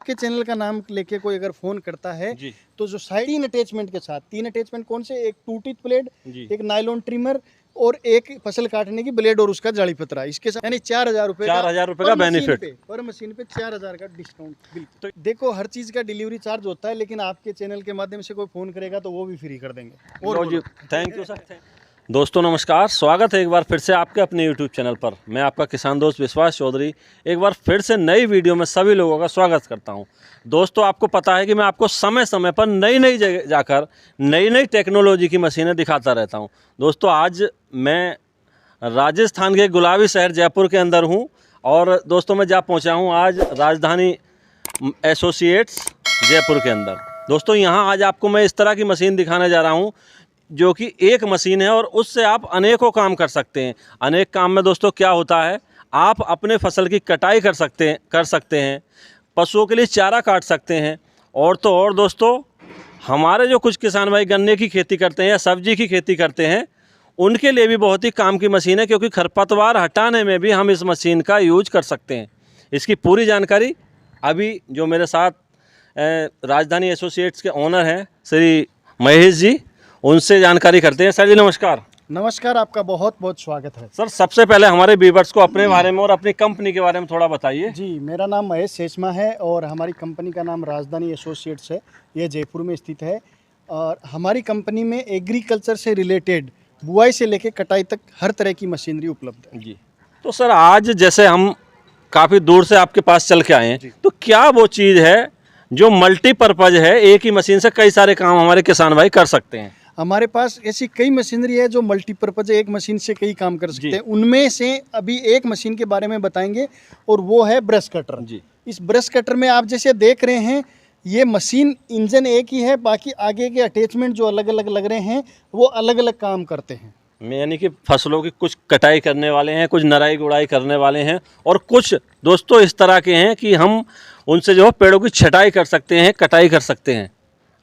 के चैनल का नाम लेके कोई अगर फोन करता है जी तो जो साइड 3 अटैचमेंट के साथ, 3 अटैचमेंट कौन से, एक 2 टीथ ब्लेड, जी एक नायलॉन ट्रिमर और एक फसल काटने की ब्लेड और उसका जाली पतरा, इसके साथ यानी 4,000 रुपए 4,000 रुपए का बेनिफिट पर मशीन पे 4,000 का डिस्काउंट। बिल्कुल, तो देखो हर चीज का डिलीवरी चार्ज होता है, लेकिन आपके चैनल के माध्यम से कोई फोन करेगा तो वो भी फ्री कर देंगे। और जी थैंक यू सर। दोस्तों नमस्कार, स्वागत है एक बार फिर से आपके अपने YouTube चैनल पर। मैं आपका किसान दोस्त विश्वास चौधरी एक बार फिर से नई वीडियो में सभी लोगों का स्वागत करता हूं। दोस्तों आपको पता है कि मैं आपको समय समय पर नई जगह जाकर नई टेक्नोलॉजी की मशीनें दिखाता रहता हूं। दोस्तों आज मैं राजस्थान के गुलाबी शहर जयपुर के अंदर हूं और दोस्तों मैं जा पहुंचा हूं आज राजधानी एसोसिएट्स जयपुर के अंदर। दोस्तों यहाँ आज आपको मैं इस तरह की मशीन दिखाने जा रहा हूँ जो कि एक मशीन है और उससे आप अनेकों काम कर सकते हैं। अनेक काम में दोस्तों क्या होता है, आप अपने फसल की कटाई कर सकते हैं, पशुओं के लिए चारा काट सकते हैं, और तो और दोस्तों हमारे जो कुछ किसान भाई गन्ने की खेती करते हैं या सब्जी की खेती करते हैं उनके लिए भी बहुत ही काम की मशीन है, क्योंकि खरपतवार हटाने में भी हम इस मशीन का यूज कर सकते हैं। इसकी पूरी जानकारी अभी जो मेरे साथ राजधानी एसोसिएट्स के ओनर हैं श्री महेश जी, उनसे जानकारी करते हैं। सर जी नमस्कार। नमस्कार, आपका बहुत बहुत स्वागत है। सर सबसे पहले हमारे व्यूअर्स को अपने बारे में और अपनी कंपनी के बारे में थोड़ा बताइए। जी, मेरा नाम महेश सेचमा है और हमारी कंपनी का नाम राजधानी एसोसिएट्स है। ये जयपुर में स्थित है और हमारी कंपनी में एग्रीकल्चर से रिलेटेड बुआई से लेकर कटाई तक हर तरह की मशीनरी उपलब्ध है। जी तो सर आज जैसे हम काफ़ी दूर से आपके पास चल के आए हैं, तो क्या वो चीज़ है जो मल्टीपर्पज़ है, एक ही मशीन से कई सारे काम हमारे किसान भाई कर सकते हैं? हमारे पास ऐसी कई मशीनरी है जो मल्टीपर्पज है, एक मशीन से कई काम कर सकते हैं। उनमें से अभी एक मशीन के बारे में बताएंगे और वो है ब्रश कटर। जी, इस ब्रश कटर में आप जैसे देख रहे हैं ये मशीन इंजन एक ही है, बाकी आगे के अटैचमेंट जो अलग अलग लग रहे हैं वो अलग अलग काम करते हैं। यानी कि फसलों की कुछ कटाई करने वाले हैं, कुछ नराई गुड़ाई करने वाले हैं, और कुछ दोस्तों इस तरह के हैं कि हम उनसे जो है पेड़ों की छटाई कर सकते हैं, कटाई कर सकते हैं।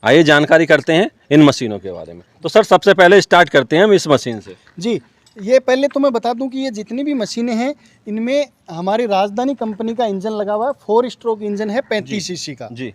आइए जानकारी करते हैं इन मशीनों के बारे में। तो सर सबसे पहले स्टार्ट करते हैं हम इस मशीन से। जी, ये पहले तो मैं बता दूं कि ये जितनी भी मशीनें हैं इनमें हमारी राजधानी कंपनी का इंजन लगा हुआ है। 4 स्ट्रोक इंजन है 35 सीसी का। जी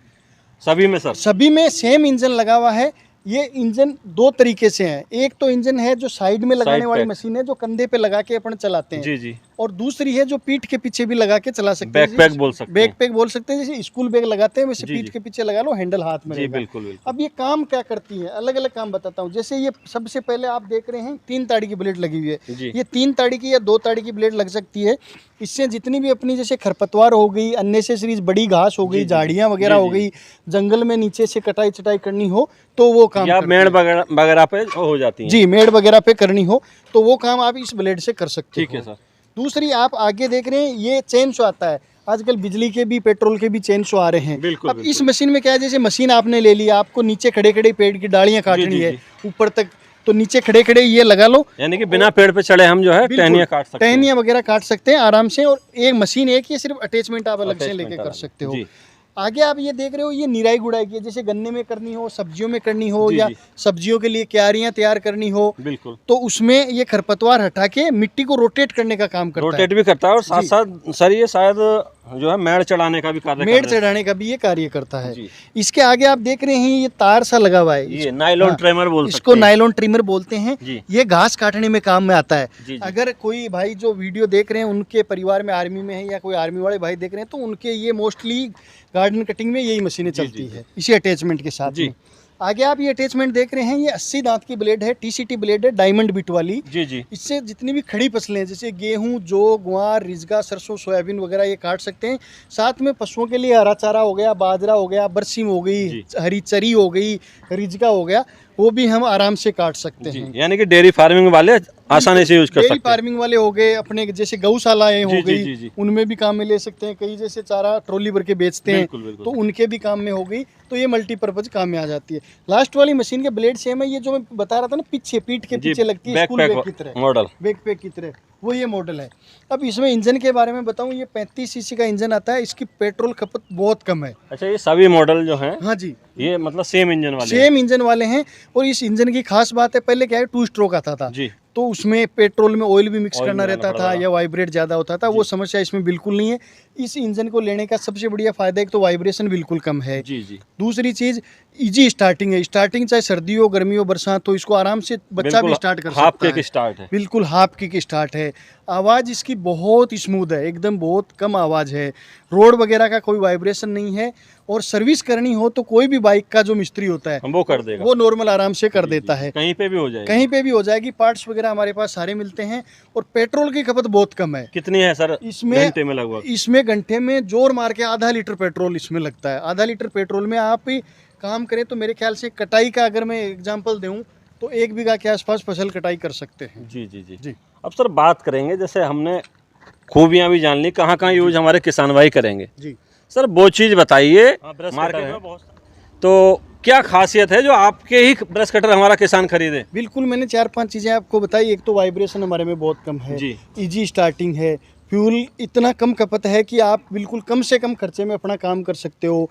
सभी में? सर सभी में सेम इंजन लगा हुआ है। ये इंजन 2 तरीके से है। एक तो इंजन है जो साइड में लगाने वाली मशीन है, जो कंधे पे लगा के अपन चलाते हैं। जी जी। और दूसरी है जो पीठ के पीछे भी लगा के चला सकते हैं। बैकपैक बोल सकते हैं। बैकपैक बोल सकते हैं, जैसे स्कूल बैग लगाते हैं वैसे पीठ के पीछे लगा लो, हैंडल हाथ में रहेगा। बिल्कुल बिल्कुल। अब ये काम क्या करती है, अलग अलग काम बताता हूँ। जैसे ये सबसे पहले आप देख रहे हैं 3 ताड़ी की ब्लेड लगी हुई है। ये 3 ताड़ी की या 2 ताड़ी की ब्लेड लग सकती है। इससे जितनी भी अपनी जैसे खरपतवार हो गई, अननेसेसरीज बड़ी घास हो गई, झाड़ियाँ वगैरह हो गई, जंगल में नीचे से कटाई चटाई करनी हो तो वो काम, या मेड़ वगैरह पे हो जाती है। जी, मेड़ वगैरह पे करनी हो तो वो काम आप इस ब्लेड से कर सकते हो। ठीक है सर। दूसरी आप आगे देख रहे हैं ये चेन शो आता है। आजकल बिजली के भी पेट्रोल के भी चेन शो आ रहे हैं। बिल्कुल, अब इस मशीन में क्या है, जैसे मशीन आपने ले लिया, आपको नीचे खड़े खड़े पेड़ की डालियां काटनी है ऊपर तक, तो नीचे खड़े खड़े ये लगा लो, यानी कि बिना पेड़ पे चढ़े हम जो है टहनियां काट सकते हैं, टहनियां वगैरह काट सकते हैं आराम से। और एक मशीन एक ही, सिर्फ अटैचमेंट आप अलग से लेके कर सकते हो। आगे आप ये देख रहे हो ये निराई गुड़ाई की, जैसे गन्ने में करनी हो, सब्जियों में करनी हो, या सब्जियों के लिए क्यारियां तैयार करनी हो, बिल्कुल, तो उसमें ये खरपतवार हटा के मिट्टी को रोटेट करने का काम करता है। रोटेट भी करता है और साथ साथ सर ये शायद जो है मेड़ चढ़ाने का भी कार्य, मेड़ चढ़ाने का भी ये कार्य करता है। इसके आगे आप देख रहे हैं ये तार सा लगा हुआ है, ये नायलॉन ट्रिमर बोलते हैं, इसको नायलॉन ट्रिमर बोलते हैं। ये घास काटने में काम में आता है। अगर कोई भाई जो वीडियो देख रहे हैं उनके परिवार में आर्मी में है या कोई आर्मी वाले भाई देख रहे हैं तो उनके ये मोस्टली गार्डन कटिंग में यही मशीनें चलती है इसी अटैचमेंट के साथ में। आगे आप ये अटैचमेंट देख रहे हैं, ये 80 दांत की ब्लेड है, टीसीटी ब्लेड है, डायमंड बिट वाली। जी। इससे जितनी भी खड़ी फसलें हैं जैसे गेहूं, जौ, ग्वार, रिजगा, सरसों, सोयाबीन वगैरह ये काट सकते हैं। साथ में पशुओं के लिए हरा चारा हो गया, बाजरा हो गया, बरसीम हो गई, हरी चरी हो गई, रिजगा हो गया, वो भी हम आराम से काट सकते हैं। यानी कि डेयरी फार्मिंग वाले आसानी से यूज कर सकते हैं। डेयरी फार्मिंग वाले हो गए, अपने जैसे गौशालाएं हो गई, उनमें भी काम में ले सकते हैं। कई जैसे चारा ट्रॉली भर के बेचते हैं तो उनके भी काम में हो गई, तो ये मल्टीपर्पज काम में आ जाती है। लास्ट वाली मशीन के ब्लेड सेम है, ये जो मैं बता रहा था ना पीछे पीठ के पीछे लगती है, स्कूल बैग की तरह मॉडल, बैकपैक की तरह, वो ये मॉडल है। अब इसमें इंजन के बारे में बताऊं, ये 35 सीसी का इंजन आता है, इसकी पेट्रोल खपत बहुत कम है। अच्छा, ये सभी मॉडल जो हैं? हाँ जी, ये मतलब सेम इंजन वाले हैं। और इस इंजन की खास बात है, पहले क्या है 2 स्ट्रोक आता था जी, तो उसमें पेट्रोल में ऑयल भी मिक्स करना रहता था या वाइब्रेट ज़्यादा होता था, वो समस्या इसमें बिल्कुल नहीं है। इस इंजन को लेने का सबसे बढ़िया फायदा एक तो वाइब्रेशन बिल्कुल कम है। जी जी। दूसरी चीज इजी स्टार्टिंग है। स्टार्टिंग चाहे सर्दी हो, गर्मी हो, बरसात हो, इसको आराम से बच्चा भी स्टार्ट कर हाफ सकता है। किक स्टार्ट है, बिल्कुल हाफ किक स्टार्ट है। आवाज़ इसकी बहुत स्मूथ है, एकदम बहुत कम आवाज़ है। रोड वगैरह का कोई वाइब्रेशन नहीं है। और सर्विस करनी हो तो कोई भी बाइक का जो मिस्त्री होता है वो कर देगा, वो नॉर्मल आराम से कर देता है। कहीं पे भी हो जाएगी, कहीं पे भी हो जाएगी। पार्ट्स वगैरह हमारे पास सारे मिलते हैं। और पेट्रोल की खपत बहुत कम है। कितनी है सर इसमें घंटे में लगभग? इसमें घंटे में जोर मार के आधा लीटर पेट्रोल इसमें लगता है। आधा लीटर पेट्रोल में आप ही काम करें तो मेरे ख्याल से कटाई का अगर मैं एग्जांपल दूं तो 1 बीघा के आसपास फसल कटाई कर सकते हैं। जी जी जी जी। अब सर बात करेंगे, जैसे हमने खूबियां भी जान ली, कहाँ कहाँ यूज हमारे किसान भाई करेंगे। जी सर वो चीज़ बताइए मार्केट में बहुत, तो क्या खासियत है जो आपके ही ब्रश कटर हमारा किसान खरीदे? बिल्कुल, मैंने 4-5 चीज़ें आपको बताई। एक तो वाइब्रेशन हमारे में बहुत कम है जी। इजी स्टार्टिंग है। फ्यूल इतना कम खपत है कि आप बिल्कुल कम से कम खर्चे में अपना काम कर सकते हो।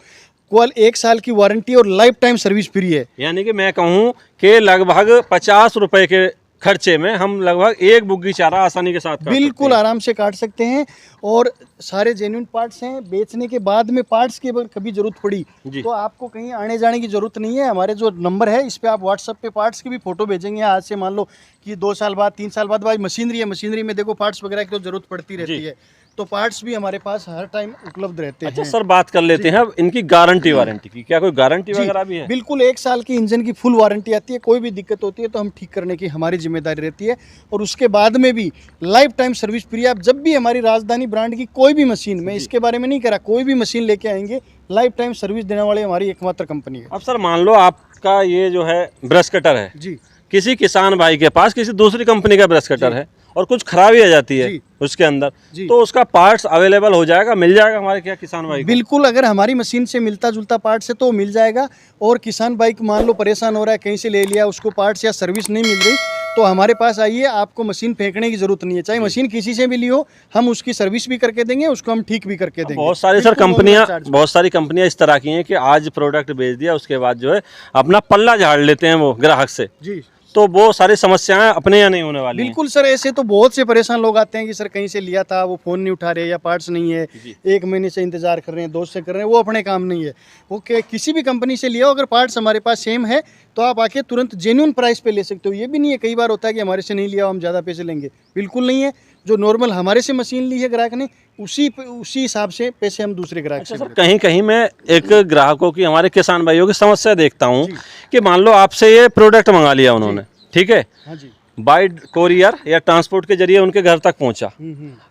केवल 1 साल की वारंटी और लाइफ टाइम सर्विस फ्री है। यानी कि मैं कहूँ कि लगभग 50 रुपए के खर्चे में हम लगभग एक बुग्गी चारा आसानी के साथ काट बिल्कुल सकते हैं। आराम से काट सकते हैं। और सारे जेन्युइन पार्ट्स हैं। बेचने के बाद में पार्ट्स की अगर कभी ज़रूरत पड़ी जी। तो आपको कहीं आने जाने की ज़रूरत नहीं है। हमारे जो नंबर है इस पे आप व्हाट्सएप पे पार्ट्स की भी फ़ोटो भेजेंगे। आज से मान लो कि 2 साल बाद 3 साल बाद भाई मशीनरी है, मशीनरी में देखो पार्ट्स वगैरह की तो ज़रूरत पड़ती रहती जी। है। तो पार्ट्स भी हमारे पास हर टाइम उपलब्ध रहते अच्छा हैं। सर बात कर लेते हैं अब इनकी गारंटी वारंटी की, क्या कोई गारंटी जी, वगैरह भी है? बिल्कुल 1 साल की इंजन की फुल वारंटी आती है। कोई भी दिक्कत होती है तो हम ठीक करने की हमारी जिम्मेदारी रहती है। और उसके बाद में भी लाइफ टाइम सर्विस फ्री। आप जब भी हमारी राजधानी ब्रांड की कोई भी मशीन, मैं इसके बारे में नहीं कह रहा, कोई भी मशीन लेके आएंगे लाइफ टाइम सर्विस देने वाली हमारी एकमात्र कंपनी है। अब सर मान लो आपका ये जो है ब्रश कटर है, जी किसी किसान भाई के पास किसी दूसरी कंपनी का ब्रश कटर है और कुछ खराबी आ जाती है जी। उसके अंदर, जी। तो उसका पार्ट्स अवेलेबल हो जाएगा, मिल जाएगा हमारे क्या किसान भाई को? बिल्कुल, अगर हमारी मशीन से मिलता जुलता पार्ट्स है तो मिल जाएगा। और किसान बाइक मान लो परेशान हो रहा है, कहीं से ले लिया, उसको पार्ट्स या सर्विस नहीं मिल रही, तो हमारे पास आइए। आपको मशीन फेंकने की जरूरत नहीं है। चाहे मशीन किसी से भी ली हो, हम उसकी सर्विस भी करके देंगे, उसको हम ठीक भी करके देंगे। बहुत सारी सर कंपनियां, बहुत सारी कंपनियां इस तरह की हैं कि आज प्रोडक्ट बेच दिया, उसके बाद जो है अपना पल्ला झाड़ लेते हैं वो ग्राहक से, जी। तो वो सारी समस्याएं अपने यहाँ नहीं होने वाली हैं। बिल्कुल सर, ऐसे तो बहुत से परेशान लोग आते हैं कि सर कहीं से लिया था, वो फ़ोन नहीं उठा रहे या पार्ट्स नहीं है, 1 महीने से इंतजार कर रहे हैं, 2 से कर रहे हैं, वो अपने काम नहीं है। वो किसी भी कंपनी से लिया हो, अगर पार्ट्स हमारे पास सेम है तो आप आके तुरंत जेन्युइन प्राइस पे ले सकते हो। ये भी नहीं है, कई बार होता है कि हमारे से नहीं लिया हम ज़्यादा पैसे लेंगे, बिल्कुल नहीं है। जो नॉर्मल हमारे से मशीन ली है ग्राहक ने, उसी हिसाब से पैसे हम दूसरे ग्राहक अच्छा से सर, कहीं कहीं मैं एक ग्राहकों की, हमारे किसान भाइयों की समस्या देखता हूँ कि मान लो आपसे ये प्रोडक्ट मंगा लिया उन्होंने, ठीक है, हाँ जी। बाय कोरियर या ट्रांसपोर्ट के जरिए उनके घर तक पहुंचा।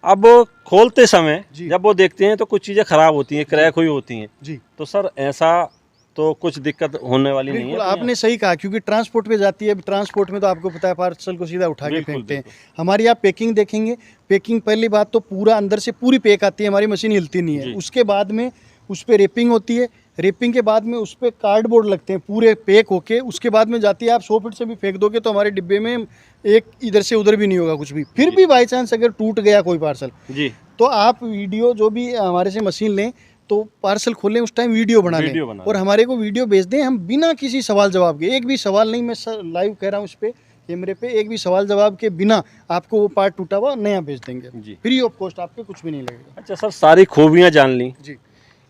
अब खोलते समय जब वो देखते हैं तो कुछ चीज़ें खराब होती हैं, क्रैक हुई होती हैं जी। तो सर ऐसा तो कुछ दिक्कत होने वाली नहीं है? बिल्कुल आपने सही कहा, क्योंकि ट्रांसपोर्ट पे जाती है। ट्रांसपोर्ट में तो आपको पता है पार्सल को सीधा उठा के फेंकते हैं। हमारी आप पैकिंग देखेंगे, पैकिंग पहली बात तो पूरा अंदर से पूरी पैक आती है, हमारी मशीन हिलती नहीं है। उसके बाद में उस पर रेपिंग होती है, रेपिंग के बाद में उस पर कार्डबोर्ड लगते हैं पूरे पैक होके, उसके बाद में जाती है। आप 100 फीट से भी फेंक दोगे तो हमारे डिब्बे में एक इधर से उधर भी नहीं होगा कुछ भी। फिर भी बाई चांस अगर टूट गया कोई पार्सल जी, तो आप वीडियो जो भी हमारे से मशीन लें तो पार्सल खोलें, उस टाइम वीडियो बना लें और हमारे को वीडियो भेज दें। हम बिना किसी सवाल जवाब के, एक भी सवाल नहीं, मैं लाइव कह रहा हूँ इस पे कैमरे पे, एक भी सवाल जवाब के बिना आपको वो पार्ट टूटा हुआ नया भेज देंगे, फ्री ऑफ कॉस्ट, आपके कुछ भी नहीं लगेगा। अच्छा सर, सारी खूबियाँ जान ली जी,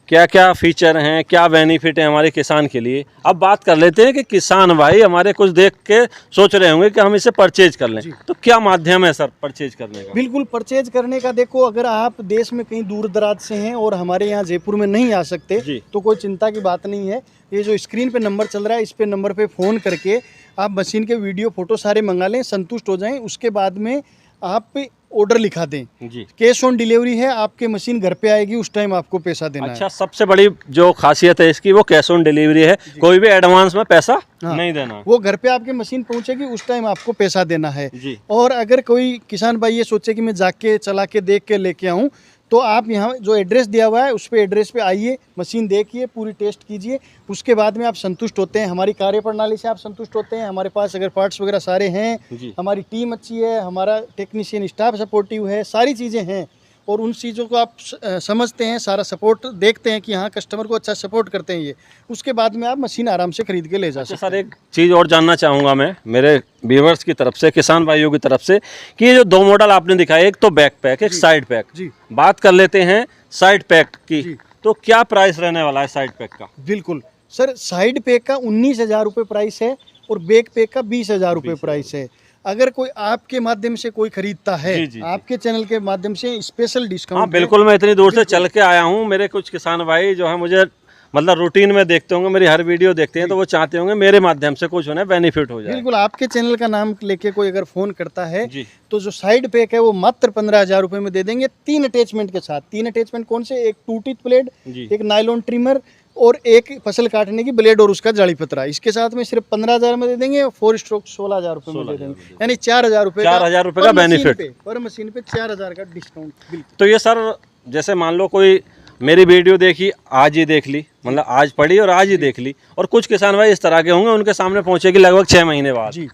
क्या क्या फीचर हैं, क्या बेनिफिट है हमारे किसान के लिए। अब बात कर लेते हैं कि किसान भाई हमारे कुछ देख के सोच रहे होंगे कि हम इसे परचेज कर लें, तो क्या माध्यम है सर परचेज करने का? बिल्कुल परचेज करने का, देखो अगर आप देश में कहीं दूर दराज से हैं और हमारे यहाँ जयपुर में नहीं आ सकते तो कोई चिंता की बात नहीं है। ये जो स्क्रीन पे नंबर चल रहा है, इस पे नंबर पे फ़ोन करके आप मशीन के वीडियो फोटो सारे मंगा लें, संतुष्ट हो जाएं। उसके बाद में आप ऑर्डर लिखा दें जी, कैश ऑन डिलीवरी है, आपके मशीन घर पे आएगी, उस टाइम आपको पैसा देना है। अच्छा, सबसे बड़ी जो खासियत है इसकी वो कैश ऑन डिलीवरी है, कोई भी एडवांस में पैसा नहीं देना, वो घर पे आपके मशीन पहुंचेगी, उस टाइम आपको पैसा देना है जी। और अगर कोई किसान भाई ये सोचे कि मैं जाके चला के देख के लेके आऊँ, तो आप यहाँ जो एड्रेस दिया हुआ है उस पे एड्रेस पे आइए, मशीन देखिए, पूरी टेस्ट कीजिए, उसके बाद में आप संतुष्ट होते हैं, हमारी कार्यप्रणाली से आप संतुष्ट होते हैं, हमारे पास अगर पार्ट्स वगैरह सारे हैं, हमारी टीम अच्छी है, हमारा टेक्नीशियन स्टाफ सपोर्टिव है, सारी चीज़ें हैं और उन चीज़ों को आप समझते हैं, सारा सपोर्ट देखते हैं कि हाँ कस्टमर को अच्छा सपोर्ट करते हैं ये, उसके बाद में आप मशीन आराम से खरीद के ले जा सकते हैं। सर एक चीज़ और जानना चाहूँगा मैं मेरे व्यूअर्स की तरफ से, किसान भाइयों की तरफ से, कि ये जो 2 मॉडल आपने दिखाए, एक तो बैक पैक, एक साइड पैक, बात कर लेते हैं साइड पैक की, जी। तो क्या प्राइस रहने वाला है साइड पैक का? बिल्कुल सर, साइड पैक का 19,000 रुपये प्राइस है और बैक पैक का 20,000 रुपये प्राइस है। अगर कोई आपके माध्यम से कोई खरीदता है, जी, जी, जी। आपके चैनल के माध्यम से स्पेशल डिस्काउंट। हाँ बिल्कुल, मैं इतनी दूर से चल के आया हूँ। मेरे कुछ किसान भाई जो है मुझे मतलब रूटीन में देखते होंगे, मेरी हर वीडियो देखते हैं, तो वो चाहते होंगे मेरे माध्यम से कुछ उन्हें बेनिफिट हो जाए। बिल्कुल, आपके चैनल का नाम लेके कोई अगर फ़ोन करता है जी। तो जो साइड पैक है वो मात्र 15,000 रुपये में दे देंगे, 3 अटैचमेंट के साथ। 3 अटैचमेंट कौन से? एक 2 टीथ ब्लेड, जी। एक नायलॉन ट्रिमर और एक फसल काटने की ब्लेड और उसका जाली पतरा। इसके साथ में सिर्फ 15,000 में दे देंगे और 4 स्ट्रोक 16,000 रुपये में दे देंगे, यानी 4,000 रुपये 4,000 रुपये का बेनिफिट पर मशीन पे 4,000 का डिस्काउंट। बिल्कुल। तो ये सर जैसे मान लो कोई मेरी वीडियो देखी, आज ही देख ली, मतलब आज पढ़ी और आज ही देख ली, और कुछ किसान भाई इस तरह के होंगे उनके सामने पहुंचेगी लगभग 6 महीने बाद, जी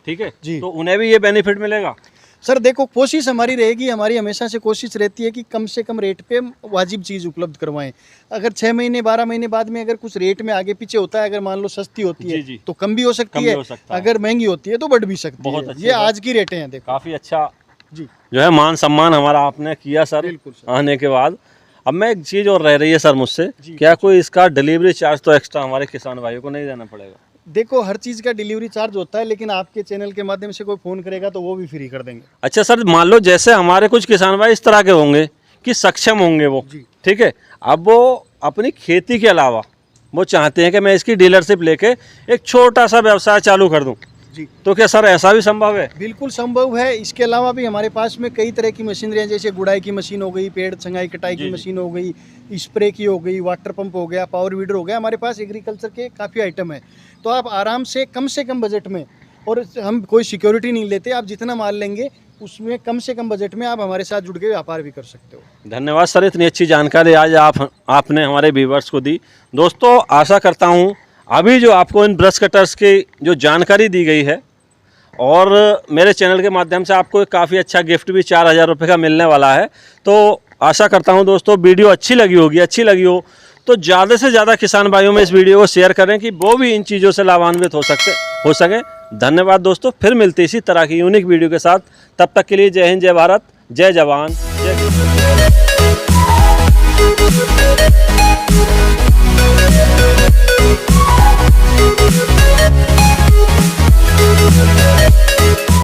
ठीक है जी। तो उन्हें भी ये बेनिफिट मिलेगा? सर देखो, कोशिश हमारी रहेगी, हमारी हमेशा से कोशिश रहती है कि कम से कम रेट पे वाजिब चीज़ उपलब्ध करवाएं। अगर 6 महीने 12 महीने बाद में अगर कुछ रेट में आगे पीछे होता है, अगर मान लो सस्ती होती है जी, जी। तो कम भी हो सकती है, अगर महंगी होती है तो बढ़ भी सकती बहुत है। अच्छी ये बात। आज की रेटें हैं, देखो। काफ़ी अच्छा जी जो है मान सम्मान हमारा आपने किया सर बिल्कुल सर। आने के बाद। अब मैं एक चीज़ और रह रही है सर मुझसे, जी, क्या कोई इसका डिलीवरी चार्ज तो एक्स्ट्रा हमारे किसान भाइयों को नहीं देना पड़ेगा? देखो, हर चीज़ का डिलीवरी चार्ज होता है, लेकिन आपके चैनल के माध्यम से कोई फ़ोन करेगा तो वो भी फ्री कर देंगे। अच्छा सर, मान लो जैसे हमारे कुछ किसान भाई इस तरह के होंगे कि सक्षम होंगे वो, जी। ठीक है, अब वो अपनी खेती के अलावा वो चाहते हैं कि मैं इसकी डीलरशिप लेके एक छोटा सा व्यवसाय चालू कर दूं, जी तो क्या सर ऐसा भी संभव है? बिल्कुल संभव है। इसके अलावा भी हमारे पास में कई तरह की मशीनरी हैं, जैसे गुड़ाई की मशीन हो गई, पेड़ छंगाई कटाई जी, की जी। मशीन हो गई, स्प्रे की हो गई, वाटर पंप हो गया, पावर वीडर हो गया। हमारे पास एग्रीकल्चर के काफ़ी आइटम है, तो आप आराम से कम बजट में, और हम कोई सिक्योरिटी नहीं लेते, आप जितना माल लेंगे उसमें कम से कम बजट में आप हमारे साथ जुड़ के व्यापार भी कर सकते हो। धन्यवाद सर, इतनी अच्छी जानकारी आज आपने हमारे व्यूवर्स को दी। दोस्तों आशा करता हूँ अभी जो आपको इन ब्रश कटर्स की जो जानकारी दी गई है, और मेरे चैनल के माध्यम से आपको एक काफ़ी अच्छा गिफ्ट भी 4,000 रुपये का मिलने वाला है, तो आशा करता हूँ दोस्तों वीडियो अच्छी लगी हो तो ज़्यादा से ज़्यादा किसान भाइयों में इस वीडियो को शेयर करें कि वो भी इन चीज़ों से लाभान्वित हो सके। धन्यवाद दोस्तों, फिर मिलते इसी तरह की यूनिक वीडियो के साथ। तब तक के लिए जय हिंद, जय भारत, जय जवान, जय किसान।